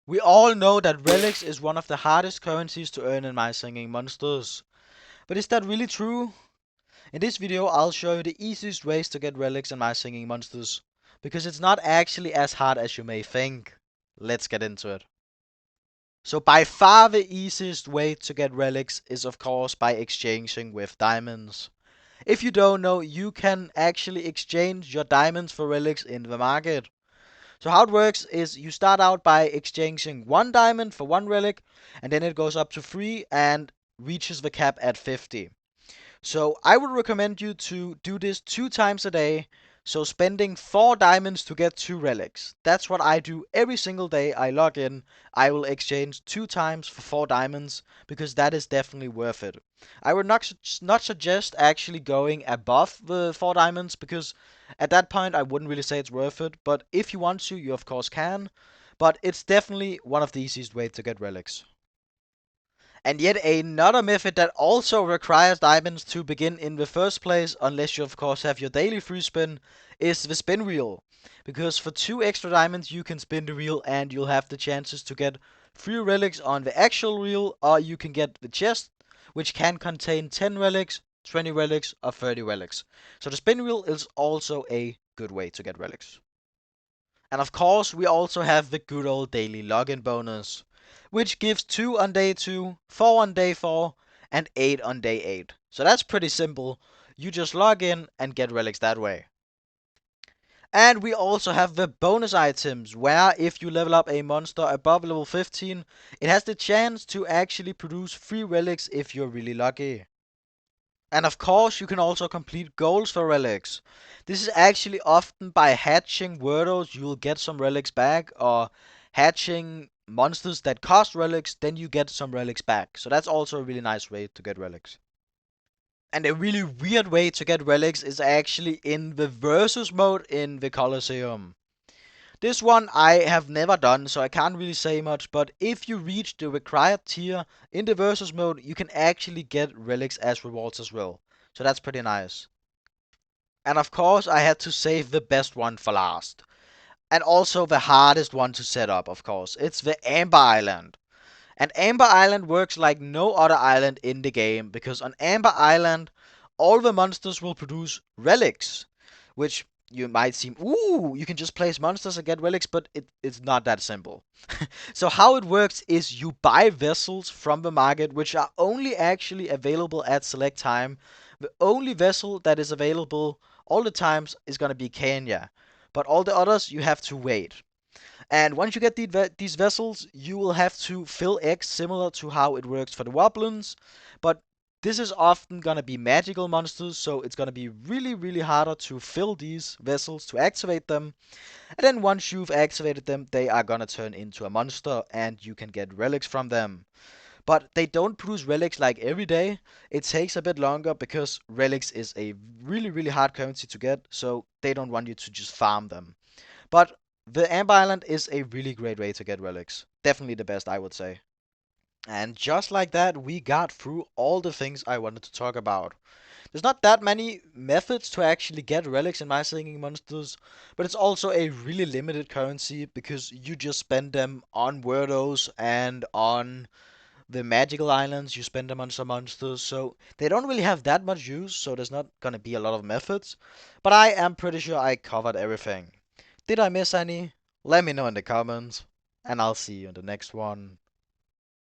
We all know that relics is one of the hardest currencies to earn in My Singing Monsters. But is that really true? In this video I'll show you the easiest ways to get relics in My Singing Monsters. Because it's not actually as hard as you may think. Let's get into it. So by far the easiest way to get relics is of course by exchanging with diamonds. If you don't know, you can actually exchange your diamonds for relics in the market. So how it works is you start out by exchanging one diamond for one relic, and then it goes up to 3 and reaches the cap at 50. So I would recommend you to do this 2 times a day. So spending 4 diamonds to get 2 relics. That's what I do every single day I log in. I will exchange 2 times for 4 diamonds because that is definitely worth it. I would not suggest actually going above the 4 diamonds because at that point I wouldn't really say it's worth it. But if you want to, you of course can. But it's definitely one of the easiest ways to get relics. And yet another method that also requires diamonds to begin in the first place, unless you of course have your daily free spin, is the spin wheel. Because for 2 extra diamonds you can spin the wheel and you'll have the chances to get 3 relics on the actual wheel, or you can get the chest, which can contain 10 relics, 20 relics, or 30 relics. So the spin wheel is also a good way to get relics. And of course, we also have the good old daily login bonus, which gives 2 on day 2, 4 on day 4, and 8 on day 8. So that's pretty simple. You just log in and get relics that way. And we also have the bonus items, where if you level up a monster above level 15, it has the chance to actually produce 3 relics if you're really lucky. And of course, you can also complete goals for relics. This is actually often by hatching Wordos, you'll get some relics back, or hatching monsters that cost relics, then you get some relics back. So that's also a really nice way to get relics. And a really weird way to get relics is actually in the versus mode in the Colosseum. This one I have never done, so I can't really say much, but if you reach the required tier in the versus mode, you can actually get relics as rewards as well. So that's pretty nice. And of course, I had to save the best one for last. And also the hardest one to set up, of course. It's the Amber Island. And Amber Island works like no other island in the game, because on Amber Island, all the monsters will produce relics, which you might seem, ooh, you can just place monsters and get relics, but it's not that simple. So how it works is you buy vessels from the market, which are only actually available at select time. The only vessel that is available all the times is gonna be Kenya, but all the others you have to wait. And once you get these vessels, you will have to fill eggs similar to how it works for the Woblins. But this is often gonna be magical monsters, so it's gonna be really, really harder to fill these vessels to activate them. And then once you've activated them, they are gonna turn into a monster and you can get relics from them. But they don't produce relics like every day. It takes a bit longer because relics is a really, really hard currency to get, so they don't want you to just farm them. But the Amber Island is a really great way to get relics. Definitely the best, I would say. And just like that, we got through all the things I wanted to talk about. There's not that many methods to actually get relics in My Singing Monsters, but it's also a really limited currency because you just spend them on Wordos and on the magical islands. You spend them on some monsters, so they don't really have that much use, so there's not gonna be a lot of methods. But I am pretty sure I covered everything. Did I miss any? Let me know in the comments, and I'll see you in the next one.